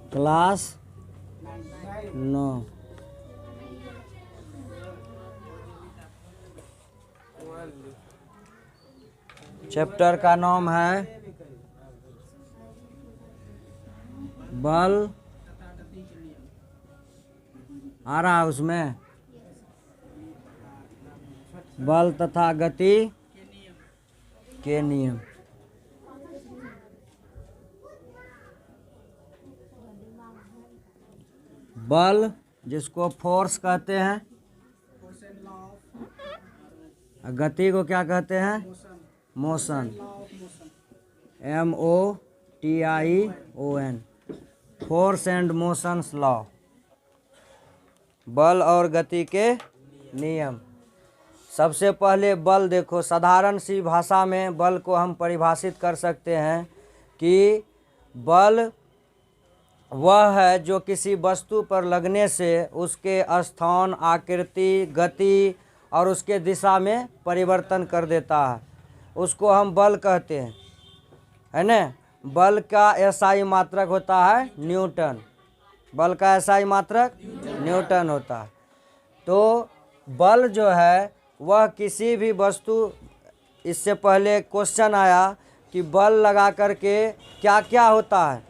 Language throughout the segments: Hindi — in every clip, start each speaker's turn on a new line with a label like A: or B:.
A: क्लास 9। चैप्टर का नाम है बल। आ रहा है उसमें बल तथा गति के नियम। बल जिसको फोर्स कहते हैं, गति को क्या कहते हैं? Motion. MOTION, force and motions law. बल और गति के नियम। सबसे पहले बल देखो, साधारण सी भाषा में बल को हम परिभाषित कर सकते हैं कि बल वह है जो किसी वस्तु पर लगने से उसके स्थान, आकृति, गति और उसके दिशा में परिवर्तन कर देता है, उसको हम बल कहते हैं, है ना। बल का एसआई मात्रक होता है न्यूटन। बल का एसआई मात्रक न्यूटन होता है। तो बल जो है वह किसी भी वस्तु, इससे पहले क्वेश्चन आया कि बल लगा करके क्या क्या होता है,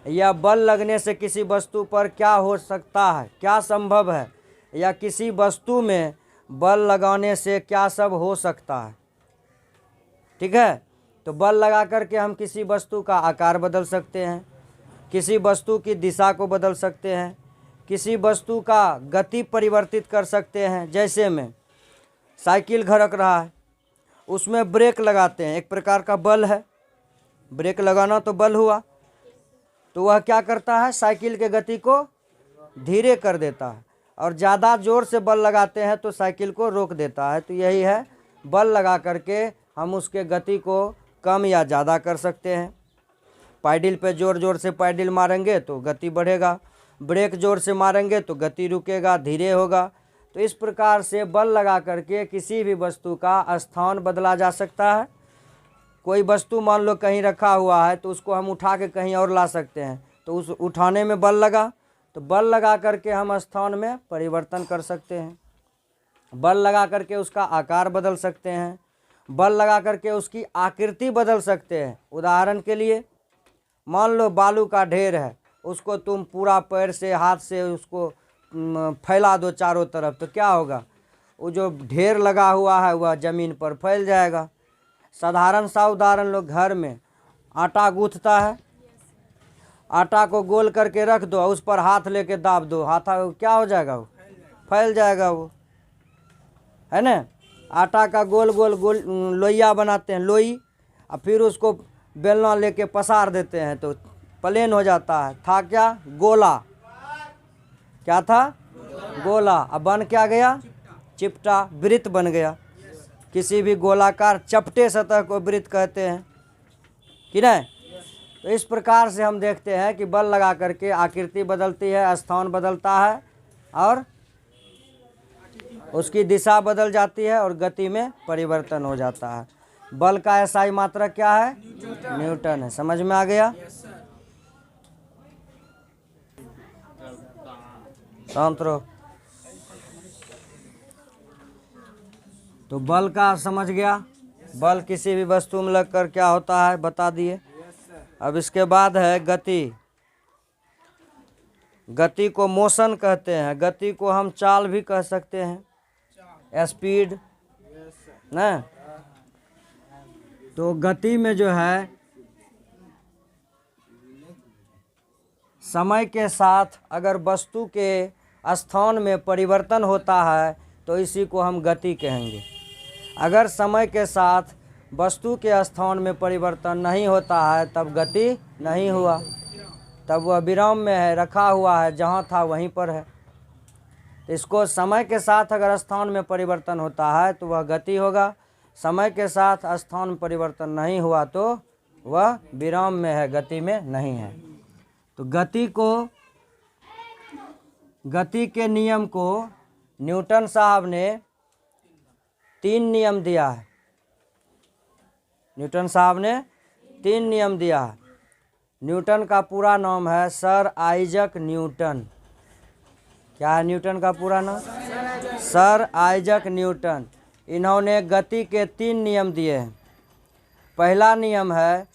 A: या बल लगने से किसी वस्तु पर क्या हो सकता है, क्या संभव है, या किसी वस्तु में बल लगाने से क्या सब हो सकता है। ठीक है। तो बल लगा करके हम किसी वस्तु का आकार बदल सकते हैं, किसी वस्तु की दिशा को बदल सकते हैं, किसी वस्तु का गति परिवर्तित कर सकते हैं। जैसे में साइकिल घरक रहा है, उसमें ब्रेक लगाते हैं, एक प्रकार का बल है। ब्रेक लगाना तो बल हुआ, तो वह क्या करता है, साइकिल के गति को धीरे कर देता है, और ज़्यादा जोर से बल लगाते हैं तो साइकिल को रोक देता है। तो यही है, बल लगा करके हम उसके गति को कम या ज़्यादा कर सकते हैं। पैडल पे जोर जोर से पैडल मारेंगे तो गति बढ़ेगा, ब्रेक जोर से मारेंगे तो गति रुकेगा, धीरे होगा। तो इस प्रकार से बल लगा करके किसी भी वस्तु का स्थान बदला जा सकता है। कोई वस्तु मान लो कहीं रखा हुआ है तो उसको हम उठा के कहीं और ला सकते हैं, तो उस उठाने में बल लगा, तो बल लगा करके हम स्थान में परिवर्तन कर सकते हैं। बल लगा करके उसका आकार बदल सकते हैं, बल लगा करके उसकी आकृति बदल सकते हैं। उदाहरण के लिए मान लो बालू का ढेर है, उसको तुम पूरा पैर से, हाथ से उसको फैला दो चारों तरफ, तो क्या होगा, वो जो ढेर लगा हुआ है वह ज़मीन पर फैल जाएगा। साधारण सा उदाहरण लो, घर में आटा गूंथता है, आटा को गोल करके रख दो, उस पर हाथ लेके दाब दो, हाथ क्या हो जाएगा, वो फैल जाएगा, वो है ना। आटा का गोल गोल गोल लोइया बनाते हैं, लोई, और फिर उसको बेलना लेके पसार देते हैं तो प्लेन हो जाता है। था क्या, गोला। क्या था, गोला। अब बन क्या गया, चिपटा, वृत्त बन गया। किसी भी गोलाकार चपटे सतह को वृत्त कहते हैं कि नहीं। तो इस प्रकार से हम देखते हैं कि बल लगा करके आकृति बदलती है, स्थान बदलता है, और उसकी दिशा बदल जाती है, और गति में परिवर्तन हो जाता है। बल का एसआई मात्रक क्या है, न्यूटन है। समझ में आ गया। शांत रहो। तो बल का समझ गया, बल किसी भी वस्तु में लगकर क्या होता है बता दिए। अब इसके बाद है गति। गति को मोशन कहते हैं, गति को हम चाल भी कह सकते हैं, स्पीड ना। तो गति में जो है समय के साथ अगर वस्तु के स्थान में परिवर्तन होता है तो इसी को हम गति कहेंगे। अगर समय के साथ वस्तु के स्थान में परिवर्तन नहीं होता है तब गति नहीं हुआ, तब वह विराम में है, रखा हुआ है, जहाँ था वहीं पर है। इसको समय के साथ अगर स्थान में परिवर्तन होता है तो वह गति होगा, समय के साथ स्थान में परिवर्तन नहीं हुआ तो वह विराम में है, गति में नहीं है। तो गति के नियम को न्यूटन साहब ने 3 नियम दिया है। न्यूटन साहब ने 3 नियम दिया है। न्यूटन का पूरा नाम है सर आइजक न्यूटन। क्या है न्यूटन का पूरा नाम? Sir Isaac Newton. इन्होंने गति के 3 नियम दिए हैं। पहला नियम है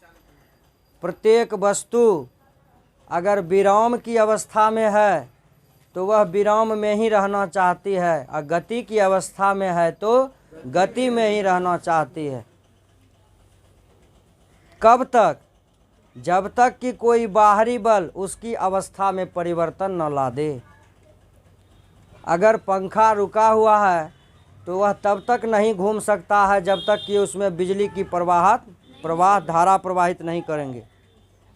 A: प्रत्येक वस्तु अगर विराम की अवस्था में है तो वह विराम में ही रहना चाहती है, और गति की अवस्था में है तो गति में ही रहना चाहती है। कब तक? जब तक कि कोई बाहरी बल उसकी अवस्था में परिवर्तन न ला दे। अगर पंखा रुका हुआ है तो वह तब तक नहीं घूम सकता है जब तक कि उसमें बिजली की प्रवाह धारा प्रवाहित नहीं करेंगे,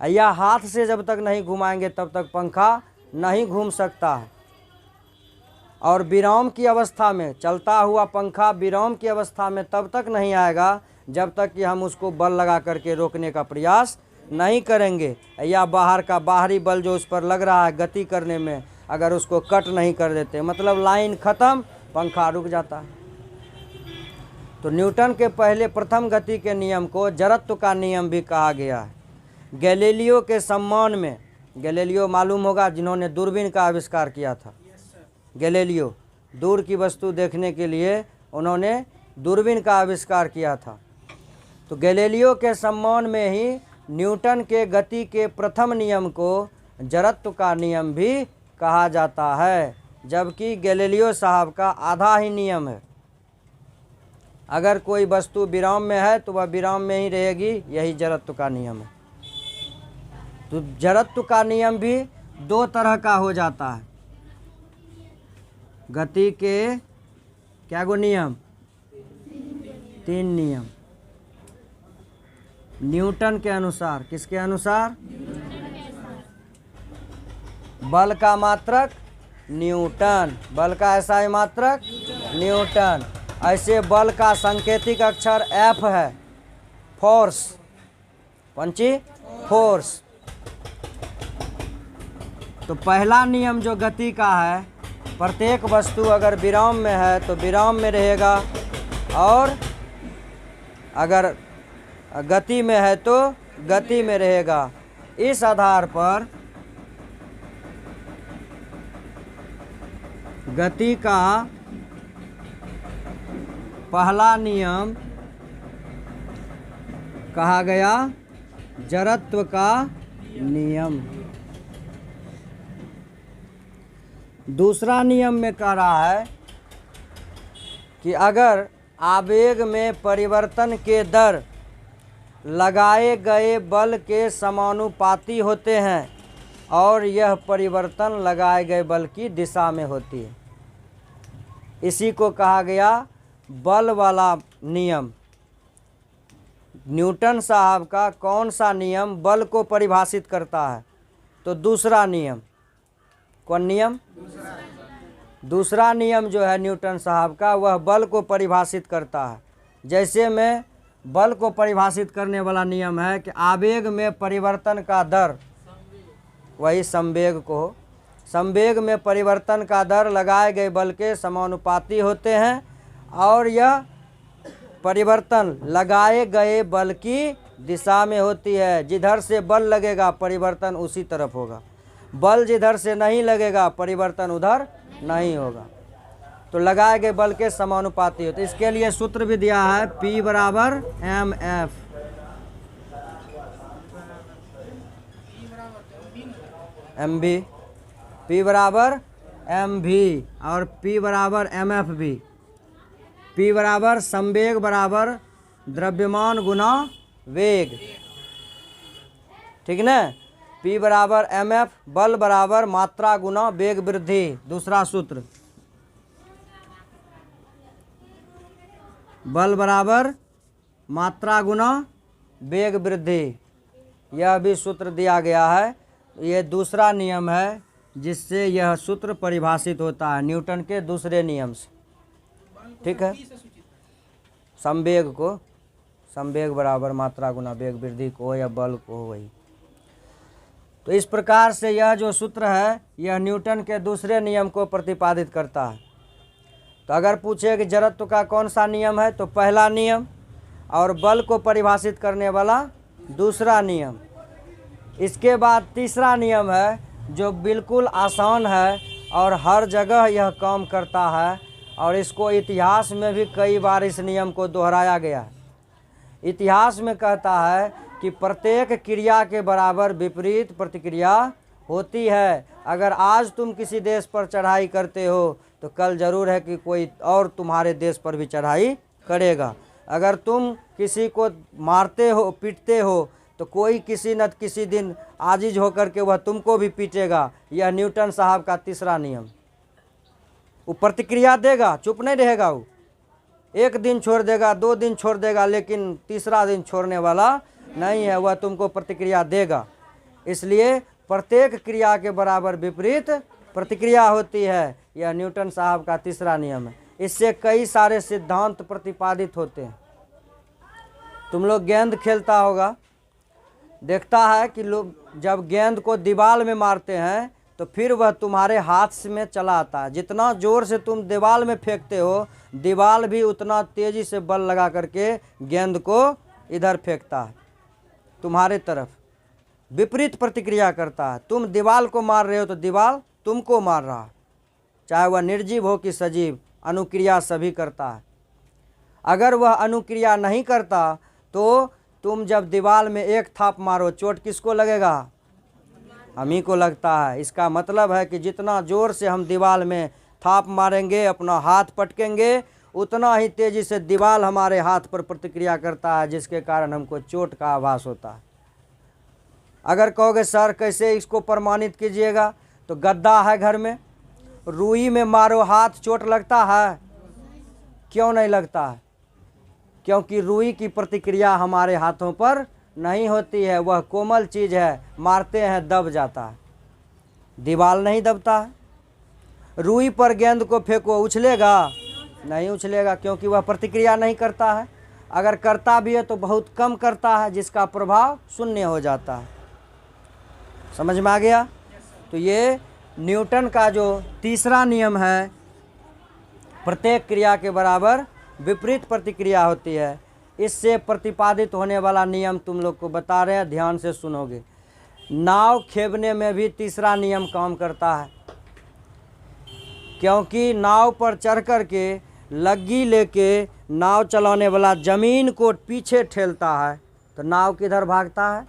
A: या हाथ से जब तक नहीं घुमाएंगे तब तक पंखा नहीं घूम सकता है। और विराम की अवस्था में चलता हुआ पंखा विराम की अवस्था में तब तक नहीं आएगा जब तक कि हम उसको बल लगा करके रोकने का प्रयास नहीं करेंगे, या बाहर का बाहरी बल जो उस पर लग रहा है गति करने में अगर उसको कट नहीं कर देते, मतलब लाइन ख़त्म, पंखा रुक जाता है। तो न्यूटन के पहले प्रथम गति के नियम को जड़त्व का नियम भी कहा गया है। गैलीलियो के सम्मान में, गैलीलियो मालूम होगा जिन्होंने दूरबीन का आविष्कार किया था। गैलीलियो दूर की वस्तु देखने के लिए उन्होंने दूरबीन का आविष्कार किया था। तो गैलीलियो के सम्मान में ही न्यूटन के गति के प्रथम नियम को जड़त्व का नियम भी कहा जाता है, जबकि गैलीलियो साहब का आधा ही नियम है। अगर कोई वस्तु विराम में है तो वह विराम में ही रहेगी, यही जड़त्व का नियम है। तो जड़त्व का नियम भी 2 तरह का हो जाता है। गति के क्या गो नियम? 3 नियम न्यूटन के अनुसार। किसके अनुसार? बल का मात्रक न्यूटन, बल का ऐसा ही मात्रक न्यूटन। ऐसे बल का सांकेतिक अक्षर F है, फोर्स, पंची फोर्स। तो पहला नियम जो गति का है, प्रत्येक वस्तु अगर विराम में है तो विराम में रहेगा, और अगर गति में है तो गति में रहेगा। इस आधार पर गति का पहला नियम कहा गया जड़त्व का नियम। दूसरा नियम में कह रहा है कि अगर आवेग में परिवर्तन के दर लगाए गए बल के समानुपाती होते हैं और यह परिवर्तन लगाए गए बल की दिशा में होती है, इसी को कहा गया बल वाला नियम। न्यूटन साहब का कौन सा नियम बल को परिभाषित करता है? तो दूसरा नियम। कौन नियम? दूसरा नियम जो है न्यूटन साहब का, वह बल को परिभाषित करता है। जैसे में बल को परिभाषित करने वाला नियम है कि आवेग में परिवर्तन का दर, वही संवेग को, संवेग में परिवर्तन का दर लगाए गए बल के समानुपाती होते हैं, और यह परिवर्तन लगाए गए बल की दिशा में होती है। जिधर से बल लगेगा परिवर्तन उसी तरफ होगा, बल जिधर से नहीं लगेगा परिवर्तन उधर नहीं होगा। तो लगाए गए बल के समानुपाती होते। इसके लिए सूत्र भी दिया है, P बराबर mF। mv, P बराबर mv और P बराबर mF भी। P बराबर संवेग बराबर द्रव्यमान गुना वेग, ठीक ना। P बराबर mF, बल बराबर मात्रा गुना वेग वृद्धि। दूसरा सूत्र, बल बराबर मात्रा गुना वेग वृद्धि, यह भी सूत्र दिया गया है। ये दूसरा नियम है जिससे यह सूत्र परिभाषित होता है न्यूटन के दूसरे नियम से, ठीक है। संवेग को, संवेग बराबर मात्रा गुना वेग वृद्धि को या बल को, वही। तो इस प्रकार से यह जो सूत्र है यह न्यूटन के दूसरे नियम को प्रतिपादित करता है। तो अगर पूछे कि जड़त्व का कौन सा नियम है, तो पहला नियम, और बल को परिभाषित करने वाला दूसरा नियम। इसके बाद तीसरा नियम है जो बिल्कुल आसान है और हर जगह यह काम करता है, और इसको इतिहास में भी कई बार इस नियम को दोहराया गया है। इतिहास में कहता है कि प्रत्येक क्रिया के बराबर विपरीत प्रतिक्रिया होती है। अगर आज तुम किसी देश पर चढ़ाई करते हो तो कल जरूर है कि कोई और तुम्हारे देश पर भी चढ़ाई करेगा। अगर तुम किसी को मारते हो, पीटते हो, तो कोई किसी न किसी दिन आजिज होकर के वह तुमको भी पीटेगा। यह न्यूटन साहब का तीसरा नियम। वो प्रतिक्रिया देगा, चुप नहीं रहेगा। वो एक दिन छोड़ देगा, 2 दिन छोड़ देगा, लेकिन तीसरा दिन छोड़ने वाला नहीं है, वह तुमको प्रतिक्रिया देगा। इसलिए प्रत्येक क्रिया के बराबर विपरीत प्रतिक्रिया होती है। यह न्यूटन साहब का तीसरा नियम है। इससे कई सारे सिद्धांत प्रतिपादित होते हैं। तुम लोग गेंद खेलता होगा, देखता है कि लोग जब गेंद को दीवार में मारते हैं तो फिर वह तुम्हारे हाथ में चला आता है। जितना जोर से तुम दीवार में फेंकते हो, दीवार भी उतना तेजी से बल लगा करके गेंद को इधर फेंकता है, तुम्हारे तरफ विपरीत प्रतिक्रिया करता है। तुम दीवार को मार रहे हो तो दीवार तुमको मार रहा है। चाहे वह निर्जीव हो कि सजीव, अनुक्रिया सभी करता है। अगर वह अनुक्रिया नहीं करता तो तुम जब दीवार में एक थाप मारो, चोट किसको लगेगा? हम ही को लगता है। इसका मतलब है कि जितना जोर से हम दीवार में थाप मारेंगे, अपना हाथ पटकेंगे, उतना ही तेजी से दीवार हमारे हाथ पर प्रतिक्रिया करता है, जिसके कारण हमको चोट का आभास होता है। अगर कहोगे सर कैसे इसको प्रमाणित कीजिएगा, तो गद्दा है घर में, रुई में मारो हाथ, चोट लगता है? क्यों नहीं लगता है? क्योंकि रुई की प्रतिक्रिया हमारे हाथों पर नहीं होती है। वह कोमल चीज़ है, मारते हैं दब जाता है, दीवार नहीं दबता है। रुई पर गेंद को फेंको, उछलेगा? नहीं उछलेगा, क्योंकि वह प्रतिक्रिया नहीं करता है। अगर करता भी है तो बहुत कम करता है, जिसका प्रभाव शून्य हो जाता है। समझ में आ गया? तो ये न्यूटन का जो तीसरा नियम है, प्रत्येक क्रिया के बराबर विपरीत प्रतिक्रिया होती है, इससे प्रतिपादित होने वाला नियम तुम लोग को बता रहे हैं, ध्यान से सुनोगे। नाव खेवने में भी तीसरा नियम काम करता है, क्योंकि नाव पर चढ़ कर के लग्गी लेके नाव चलाने वाला जमीन को पीछे ठेलता है, तो नाव किधर भागता है?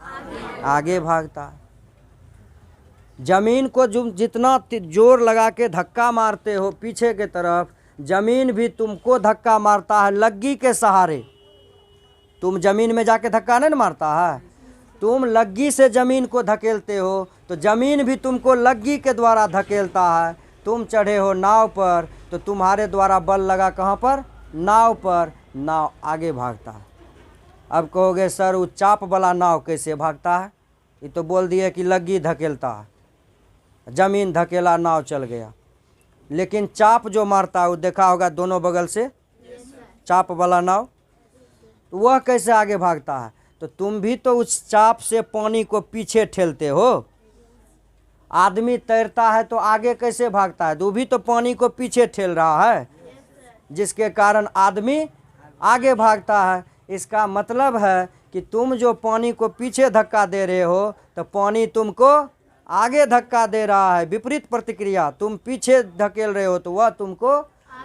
A: आगे भागता है। जमीन को जितना जोर लगा के धक्का मारते हो पीछे के तरफ, जमीन भी तुमको धक्का मारता है लग्गी के सहारे। तुम जमीन में जाके धक्का नहीं मारता है, तुम लग्गी से जमीन को धकेलते हो, तो जमीन भी तुमको लग्गी के द्वारा धकेलता है। तुम चढ़े हो नाव पर, तो तुम्हारे द्वारा बल लगा कहाँ पर? नाव पर। नाव आगे भागता है। अब कहोगे सर वो चाप वाला नाव कैसे भागता है? ये तो बोल दिए कि लग्गी धकेलता है, जमीन धकेला, नाव चल गया। लेकिन चाप जो मारता है, वो देखा होगा दोनों बगल से, चाप वाला नाव, तो वह कैसे आगे भागता है? तो तुम भी तो उस चाप से पानी को पीछे ठेलते हो। आदमी तैरता है तो आगे कैसे भागता है? तो भी तो पानी को पीछे ठेल रहा है, जिसके कारण आदमी आगे भागता है। इसका मतलब है कि तुम जो पानी को पीछे धक्का दे रहे हो, तो पानी तुमको आगे धक्का दे रहा है। विपरीत प्रतिक्रिया, तुम पीछे धकेल रहे हो तो वह तुमको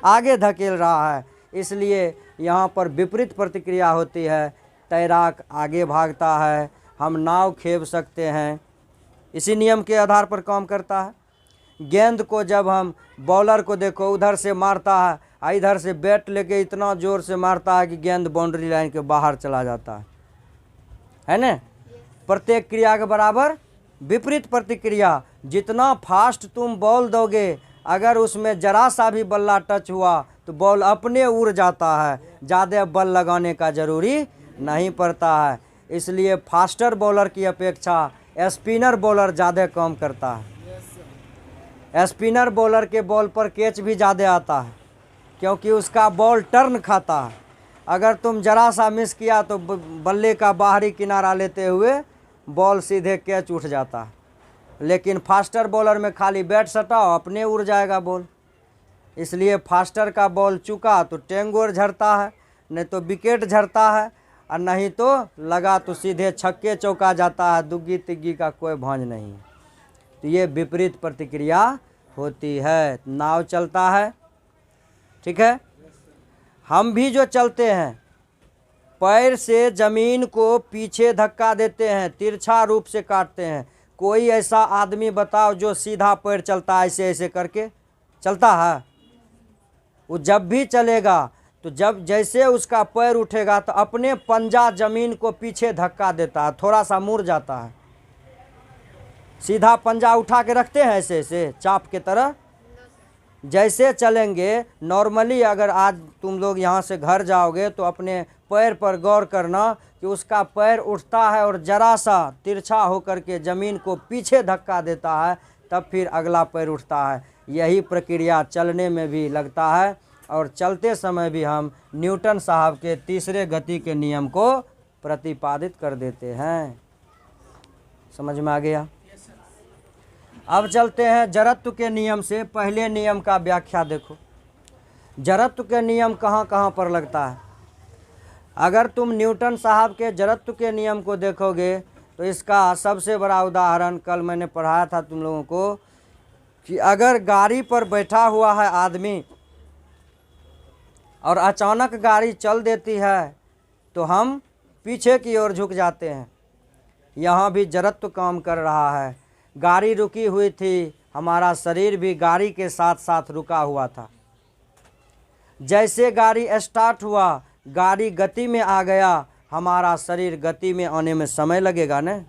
A: आगे धकेल रहा है। इसलिए यहाँ पर विपरीत प्रतिक्रिया होती है। तैराक आगे भागता है, हम नाव खेव सकते हैं, इसी नियम के आधार पर काम करता है। गेंद को जब हम बॉलर को देखो उधर से मारता है, इधर से बैट लेके इतना जोर से मारता है कि गेंद बाउंड्री लाइन के बाहर चला जाता है ना? प्रत्येक क्रिया के बराबर विपरीत प्रतिक्रिया। जितना फास्ट तुम बॉल दोगे, अगर उसमें जरा सा भी बल्ला टच हुआ तो बॉल अपने उड़ जाता है, ज़्यादा बल लगाने का जरूरी नहीं पड़ता है। इसलिए फास्टर बॉलर की अपेक्षा स्पिनर बॉलर ज़्यादा काम करता है। स्पिनर बॉलर के बॉल पर कैच भी ज़्यादा आता है, क्योंकि उसका बॉल टर्न खाता है। अगर तुम जरा सा मिस किया तो बल्ले का बाहरी किनारा लेते हुए बॉल सीधे कैच उठ जाता है। लेकिन फास्टर बॉलर में खाली बैट सटाओ, अपने उड़ जाएगा बॉल। इसलिए फास्टर का बॉल चुका तो टेंगोर झड़ता है, नहीं तो विकेट झड़ता है। और नहीं तो लगा तो सीधे छक्के चौका जाता है, दुग्गी तिग्गी का कोई भांज नहीं। तो ये विपरीत प्रतिक्रिया होती है। नाव चलता है, ठीक है, हम भी जो चलते हैं पैर से जमीन को पीछे धक्का देते हैं, तिरछा रूप से काटते हैं। कोई ऐसा आदमी बताओ जो सीधा पैर चलता है, ऐसे ऐसे करके चलता है? वो जब भी चलेगा तो जब जैसे उसका पैर उठेगा तो अपने पंजा जमीन को पीछे धक्का देता है, थोड़ा सा मुड़ जाता है। सीधा पंजा उठा के रखते हैं ऐसे ऐसे चाप के तरह। जैसे चलेंगे नॉर्मली, अगर आज तुम लोग यहाँ से घर जाओगे तो अपने पैर पर गौर करना कि उसका पैर उठता है और जरा सा तिरछा होकर के ज़मीन को पीछे धक्का देता है, तब फिर अगला पैर उठता है। यही प्रक्रिया चलने में भी लगता है, और चलते समय भी हम न्यूटन साहब के तीसरे गति के नियम को प्रतिपादित कर देते हैं। समझ में आ गया? अब चलते हैं जड़त्व के नियम से। पहले नियम का व्याख्या देखो, जड़त्व के नियम कहाँ कहाँ पर लगता है। अगर तुम न्यूटन साहब के जड़त्व के नियम को देखोगे तो इसका सबसे बड़ा उदाहरण कल मैंने पढ़ाया था तुम लोगों को कि अगर गाड़ी पर बैठा हुआ है आदमी और अचानक गाड़ी चल देती है तो हम पीछे की ओर झुक जाते हैं। यहाँ भी जड़त्व काम कर रहा है। गाड़ी रुकी हुई थी, हमारा शरीर भी गाड़ी के साथ साथ रुका हुआ था। जैसे गाड़ी स्टार्ट हुआ, गाड़ी गति में आ गया, हमारा शरीर गति में आने में समय लगेगा न,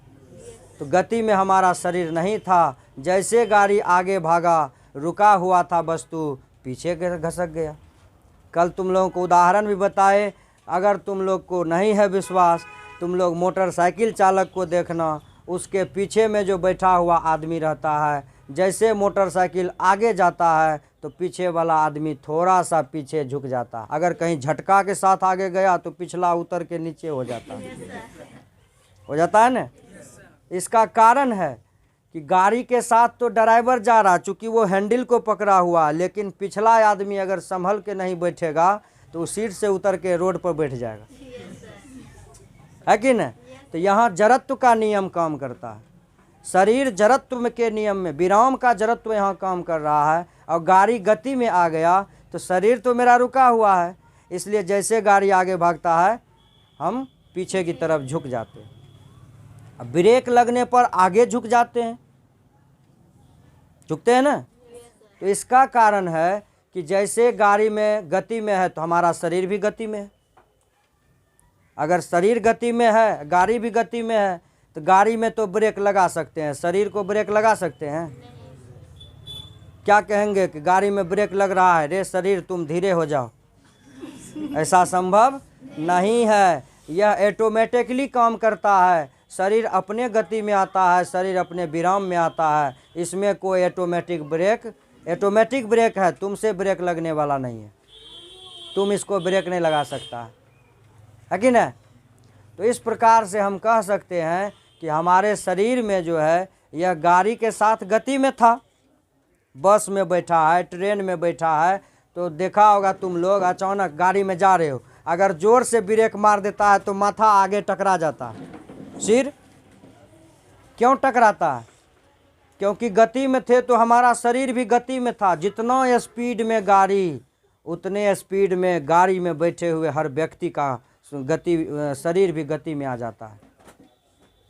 A: तो गति में हमारा शरीर नहीं था। जैसे गाड़ी आगे भागा, रुका हुआ था वस्तु पीछे घसक गया। कल तुम लोगों को उदाहरण भी बताए। अगर तुम लोग को नहीं है विश्वास, तुम लोग मोटरसाइकिल चालक को देखना, उसके पीछे में जो बैठा हुआ आदमी रहता है, जैसे मोटरसाइकिल आगे जाता है तो पीछे वाला आदमी थोड़ा सा पीछे झुक जाता है। अगर कहीं झटका के साथ आगे गया तो पिछला उतर के नीचे हो जाता है ना। इसका कारण है कि गाड़ी के साथ तो ड्राइवर जा रहा, चूँकि वो हैंडल को पकड़ा हुआ, लेकिन पिछला आदमी अगर संभल के नहीं बैठेगा तो वो सीट से उतर के रोड पर बैठ जाएगा, है कि नहीं? तो यहाँ जड़त्व का नियम काम करता है। शरीर जड़त्व के नियम में, विराम का जड़त्व यहाँ काम कर रहा है। और गाड़ी गति में आ गया तो शरीर तो मेरा रुका हुआ है, इसलिए जैसे गाड़ी आगे भागता है हम पीछे की तरफ झुक जाते हैं। अब ब्रेक लगने पर आगे झुक जाते हैं, झुकते हैं ना। तो इसका कारण है कि जैसे गाड़ी में गति में है तो हमारा शरीर भी गति में है। अगर शरीर गति में है, गाड़ी भी गति में है, तो गाड़ी में तो ब्रेक लगा सकते हैं, शरीर को ब्रेक लगा सकते हैं? क्या कहेंगे कि गाड़ी में ब्रेक लग रहा है, रे शरीर तुम धीरे हो जाओ? ऐसा संभव नहीं है। यह ऑटोमेटिकली काम करता है। शरीर अपने गति में आता है, शरीर अपने विराम में आता है। इसमें कोई ऑटोमेटिक ब्रेक है, तुमसे ब्रेक लगने वाला नहीं है। तुम इसको ब्रेक नहीं लगा सकता, है कि नहीं? तो इस प्रकार से हम कह सकते हैं कि हमारे शरीर में जो है यह गाड़ी के साथ गति में था। बस में बैठा है, ट्रेन में बैठा है, तो देखा होगा तुम लोग, अचानक गाड़ी में जा रहे हो, अगर जोर से ब्रेक मार देता है तो माथा आगे टकरा जाता है। सिर क्यों टकराता है? क्योंकि गति में थे तो हमारा शरीर भी गति में था। जितना स्पीड में गाड़ी, उतने स्पीड में गाड़ी में बैठे हुए हर व्यक्ति का शरीर भी गति में आ जाता है।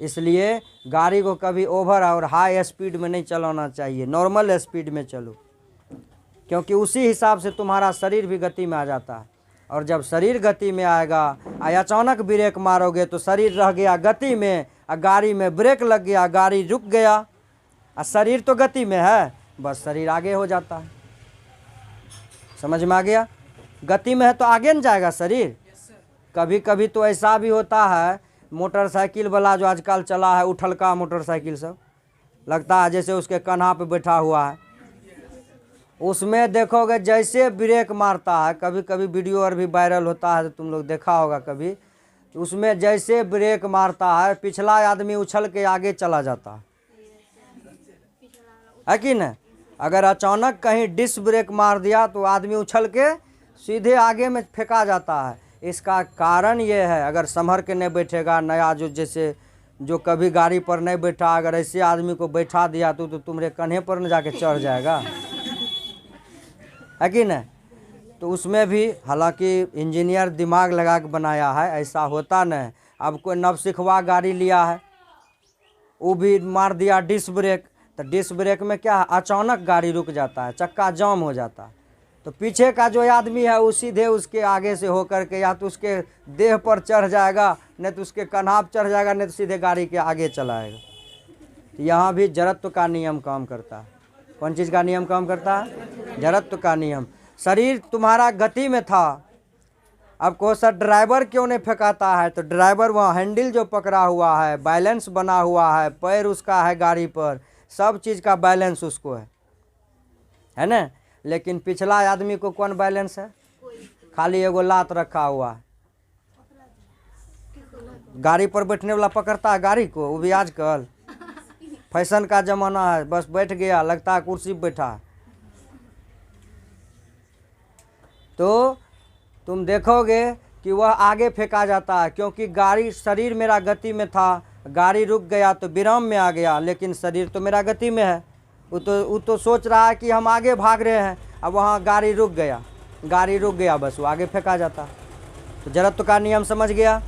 A: इसलिए गाड़ी को कभी ओवर और हाई स्पीड में नहीं चलाना चाहिए, नॉर्मल स्पीड में चलो, क्योंकि उसी हिसाब से तुम्हारा शरीर भी गति में आ जाता है। और जब शरीर गति में आएगा, अचानक ब्रेक मारोगे तो शरीर रह गया गति में, और गाड़ी में ब्रेक लग गया, गाड़ी रुक गया, और शरीर तो गति में है, बस शरीर आगे हो जाता है। समझ में आ गया? गति में है तो आगे न जाएगा शरीर। कभी कभी तो ऐसा भी होता है, मोटरसाइकिल वाला जो आजकल चला है, उठलका मोटरसाइकिल सब, लगता है जैसे उसके कन्हा पे बैठा हुआ है। उसमें देखोगे जैसे ब्रेक मारता है, कभी कभी वीडियो और भी वायरल होता है तो तुम लोग देखा होगा कभी, तो उसमें जैसे ब्रेक मारता है पिछला आदमी उछल के आगे चला जाता है कि नहीं? अगर अचानक कहीं डिस्क ब्रेक मार दिया तो आदमी उछल के सीधे आगे में फेंका जाता है। इसका कारण ये है, अगर संभर के नहीं बैठेगा, नया जो जैसे जो कभी गाड़ी पर नहीं बैठा, अगर ऐसे आदमी को बैठा दिया तो तुम्हारे कंधे पर न जाके चढ़ जाएगा, है कि नहीं। तो उसमें भी हालांकि इंजीनियर दिमाग लगा के बनाया है, ऐसा होता नहीं। अब कोई नवसिखवा गाड़ी लिया है, वो भी मार दिया डिस्क ब्रेक, तो डिस्क ब्रेक में क्या है, अचानक गाड़ी रुक जाता है, चक्का जाम हो जाता है। तो पीछे का जो आदमी है वो सीधे उसके आगे से होकर के या तो उसके देह पर चढ़ जाएगा, नहीं तो उसके कन्हा पर चढ़ जाएगा, नहीं तो सीधे गाड़ी के आगे चलाएगा। तो यहाँ भी जड़त्व का नियम काम करता है। कौन चीज़ का नियम काम करता है? जड़त्व का नियम। शरीर तुम्हारा गति में था, अब को सर ड्राइवर क्यों नहीं फेंकाता है, तो ड्राइवर वहाँ हैंडल जो पकड़ा हुआ है, बैलेंस बना हुआ है, पैर उसका है गाड़ी पर, सब चीज़ का बैलेंस उसको है ना। लेकिन पिछला आदमी को कौन बैलेंस है? खाली एगो लात रखा हुआ है। गाड़ी पर बैठने वाला पकड़ता है गाड़ी को, वो भी आजकल फैशन का ज़माना है, बस बैठ गया, लगता है कुर्सी पर बैठा है। तो तुम देखोगे कि वह आगे फेंका जाता है, क्योंकि गाड़ी शरीर मेरा गति में था, गाड़ी रुक गया तो विराम में आ गया, लेकिन शरीर तो मेरा गति में है। वो तो सोच रहा है कि हम आगे भाग रहे हैं, अब वहाँ गाड़ी रुक गया, बस वो आगे फेंका जाता। तो जड़त्व का नियम समझ गया।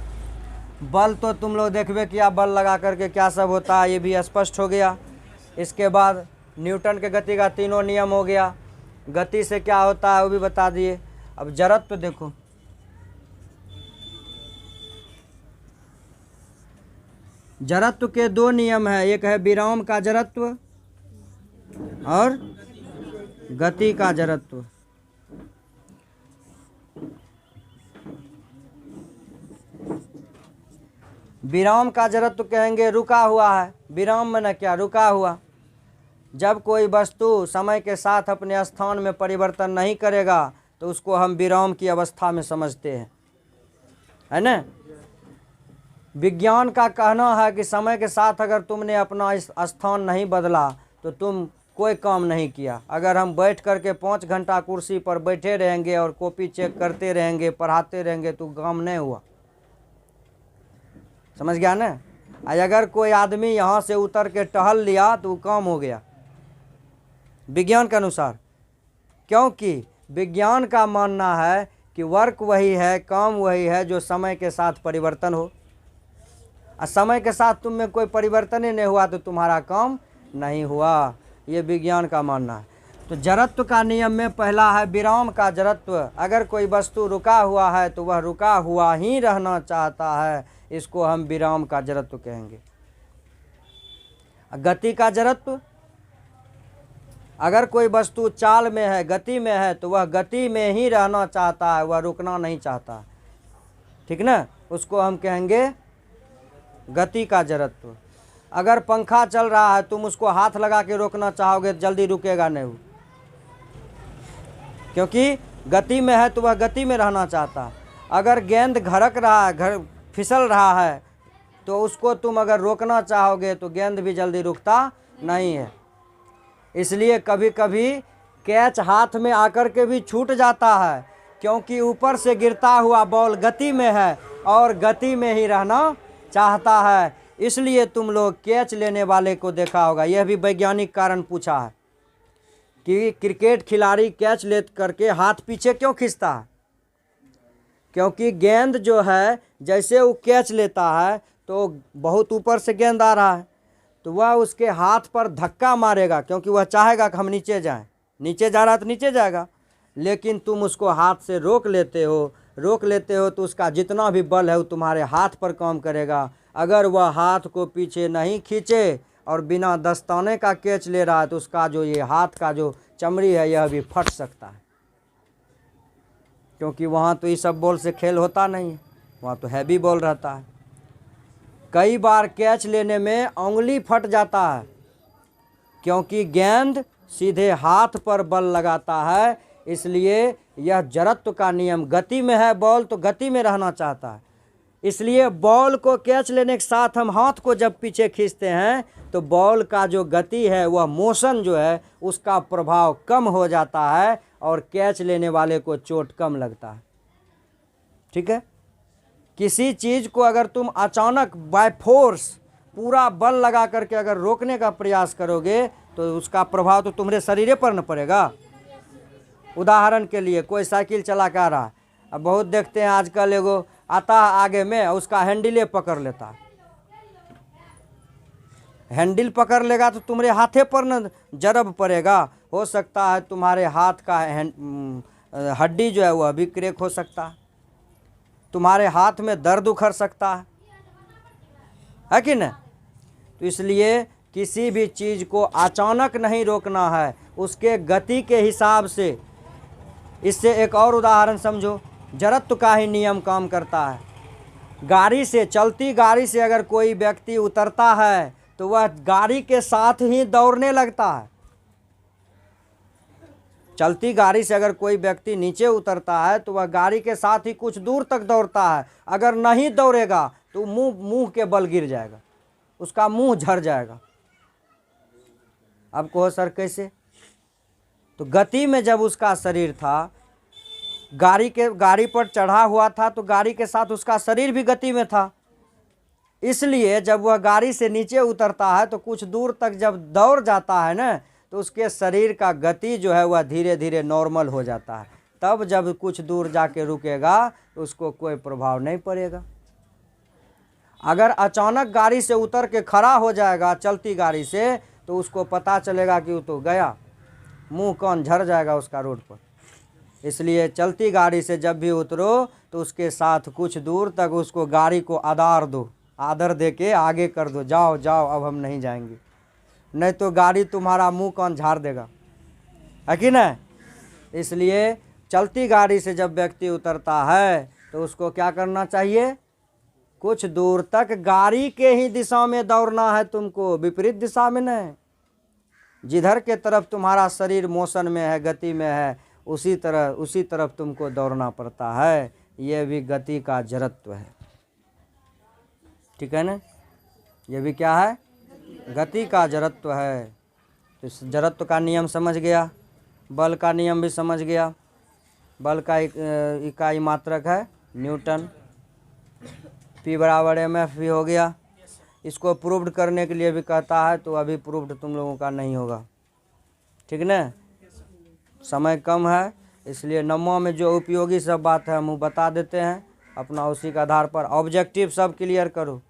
A: बल तो तुम लोग देखबे किया, बल लगा करके क्या सब होता है ये भी स्पष्ट हो गया। इसके बाद न्यूटन के गति का तीनों नियम हो गया, गति से क्या होता है वो भी बता दिए। अब जड़त्व देखो, जड़त्व के दो नियम है, एक है विराम का जड़त्व और गति का जड़त्व। विराम का जड़त्व कहेंगे रुका हुआ है, विराम में न क्या, रुका हुआ। जब कोई वस्तु समय के साथ अपने स्थान में परिवर्तन नहीं करेगा तो उसको हम विराम की अवस्था में समझते हैं, है ना। विज्ञान का कहना है कि समय के साथ अगर तुमने अपना इस स्थान नहीं बदला तो तुम कोई काम नहीं किया। अगर हम बैठ करके 5 घंटा कुर्सी पर बैठे रहेंगे और कॉपी चेक करते रहेंगे, पढ़ाते रहेंगे तो काम नहीं हुआ, समझ गया ना। अगर कोई आदमी यहाँ से उतर के टहल लिया तो काम हो गया विज्ञान के अनुसार, क्योंकि विज्ञान का मानना है कि वर्क वही है, काम वही है जो समय के साथ परिवर्तन हो। और समय के साथ तुम में कोई परिवर्तन ही नहीं हुआ तो तुम्हारा काम नहीं हुआ, ये विज्ञान का मानना है। तो जड़त्व का नियम में पहला है विराम का जड़त्व। अगर कोई वस्तु रुका हुआ है तो वह रुका हुआ ही रहना चाहता है, इसको हम विराम का जड़त्व कहेंगे। गति का जड़त्व, अगर कोई वस्तु चाल में है, गति में है, तो वह गति में ही रहना चाहता है, वह रुकना नहीं चाहता, ठीक ना, उसको हम कहेंगे गति का जड़त्व। अगर पंखा चल रहा है, तुम उसको हाथ लगा के रोकना चाहोगे जल्दी रुकेगा नहीं वो, क्योंकि गति में है तो वह गति में रहना चाहता है। अगर गेंद घरक रहा है, फिसल रहा है, तो उसको तुम अगर रोकना चाहोगे तो गेंद भी जल्दी रुकता नहीं है। इसलिए कभी कभी कैच हाथ में आकर के भी छूट जाता है, क्योंकि ऊपर से गिरता हुआ बॉल गति में है और गति में ही रहना चाहता है। इसलिए तुम लोग कैच लेने वाले को देखा होगा, यह भी वैज्ञानिक कारण पूछा है कि क्रिकेट खिलाड़ी कैच ले करके हाथ पीछे क्यों खींचता है, क्योंकि गेंद जो है जैसे वो कैच लेता है तो बहुत ऊपर से गेंद आ रहा है, तो वह उसके हाथ पर धक्का मारेगा, क्योंकि वह चाहेगा कि हम नीचे जाएं, नीचे जा रहा है तो नीचे जाएगा। लेकिन तुम उसको हाथ से रोक लेते हो तो उसका जितना भी बल है वो तुम्हारे हाथ पर काम करेगा। अगर वह हाथ को पीछे नहीं खींचे और बिना दस्ताने का कैच ले रहा है तो उसका जो ये हाथ का जो चमड़ी है यह भी फट सकता है, क्योंकि वहाँ तो ये सब बॉल से खेल होता नहीं है, वहाँ तो हैवी बॉल रहता है। कई बार कैच लेने में उंगली फट जाता है, क्योंकि गेंद सीधे हाथ पर बल लगाता है। इसलिए यह जड़त्व का नियम, गति में है बॉल तो गति में रहना चाहता है, इसलिए बॉल को कैच लेने के साथ हम हाथ को जब पीछे खींचते हैं तो बॉल का जो गति है वह मोशन जो है उसका प्रभाव कम हो जाता है और कैच लेने वाले को चोट कम लगता है। ठीक है। किसी चीज़ को अगर तुम अचानक बाय फोर्स पूरा बल लगा करके अगर रोकने का प्रयास करोगे तो उसका प्रभाव तो तुम्हारे शरीर पर न पड़ेगा। उदाहरण के लिए कोई साइकिल चला के आ रहा है, अब बहुत देखते हैं आजकल, एगो आता है आगे में उसका हैंडले पकड़ लेता है। हैंडल पकड़ लेगा तो तुम्हारे हाथे पर न जरब पड़ेगा, हो सकता है तुम्हारे हाथ का हड्डी जो है वह भी क्रैक हो सकता है, तुम्हारे हाथ में दर्द उखड़ सकता है कि नहीं। तो इसलिए किसी भी चीज़ को अचानक नहीं रोकना है, उसके गति के हिसाब से। इससे एक और उदाहरण समझो, जड़त्व का ही नियम काम करता है। गाड़ी से, चलती गाड़ी से अगर कोई व्यक्ति उतरता है तो वह गाड़ी के साथ ही दौड़ने लगता है। चलती गाड़ी से अगर कोई व्यक्ति नीचे उतरता है तो वह गाड़ी के साथ ही कुछ दूर तक दौड़ता है। अगर नहीं दौड़ेगा तो मुंह के बल गिर जाएगा, उसका मुंह झड़ जाएगा। अब कहो सर कैसे? तो गति में जब उसका शरीर था, गाड़ी पर चढ़ा हुआ था तो गाड़ी के साथ उसका शरीर भी गति में था। इसलिए जब वह गाड़ी से नीचे उतरता है तो कुछ दूर तक जब दौड़ जाता है ना, तो उसके शरीर का गति जो है वह धीरे धीरे नॉर्मल हो जाता है। तब जब कुछ दूर जाके रुकेगा तो उसको कोई प्रभाव नहीं पड़ेगा। अगर अचानक गाड़ी से उतर के खड़ा हो जाएगा चलती गाड़ी से, तो उसको पता चलेगा कि वो तो गया, मुंह कान झड़ जाएगा उसका रोड पर। इसलिए चलती गाड़ी से जब भी उतरो तो उसके साथ कुछ दूर तक उसको गाड़ी को आधार दो, आदर दे के आगे कर दो, जाओ जाओ अब हम नहीं जाएंगे, नहीं तो गाड़ी तुम्हारा मुंह कान झाड़ देगा, है कि नहीं। इसलिए चलती गाड़ी से जब व्यक्ति उतरता है तो उसको क्या करना चाहिए? कुछ दूर तक गाड़ी के ही दिशा में दौड़ना है तुमको, विपरीत दिशा में नहीं। जिधर के तरफ तुम्हारा शरीर मोशन में है, गति में है, उसी तरफ तुमको दौड़ना पड़ता है। यह भी गति का जड़त्व है, ठीक है ना। यह भी क्या है? गति का जड़त्व है। तो इस जड़त्व का नियम समझ गया, बल का नियम भी समझ गया। बल का इकाई मात्रक है न्यूटन, P बराबर mf भी हो गया। इसको प्रूव्ड करने के लिए भी कहता है, तो अभी प्रूव्ड तुम लोगों का नहीं होगा, ठीक ना। समय कम है, इसलिए नवमा में जो उपयोगी सब बात है हम बता देते हैं, अपना उसी के आधार पर ऑब्जेक्टिव सब क्लियर करो।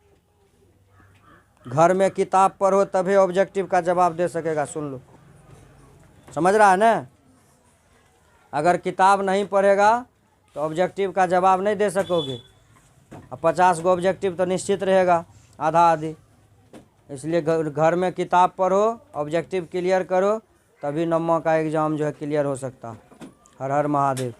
A: घर में किताब पढ़ो तभी ऑब्जेक्टिव का जवाब दे सकेगा। सुन लो, समझ रहा है ना। अगर किताब नहीं पढ़ेगा तो ऑब्जेक्टिव का जवाब नहीं दे सकोगे। अब 50 गो ऑब्जेक्टिव तो निश्चित रहेगा, आधा आधी। इसलिए घर में किताब पढ़ो, ऑब्जेक्टिव क्लियर करो, तभी नवमा का एग्ज़ाम जो है क्लियर हो सकता है। हर हर महादेव।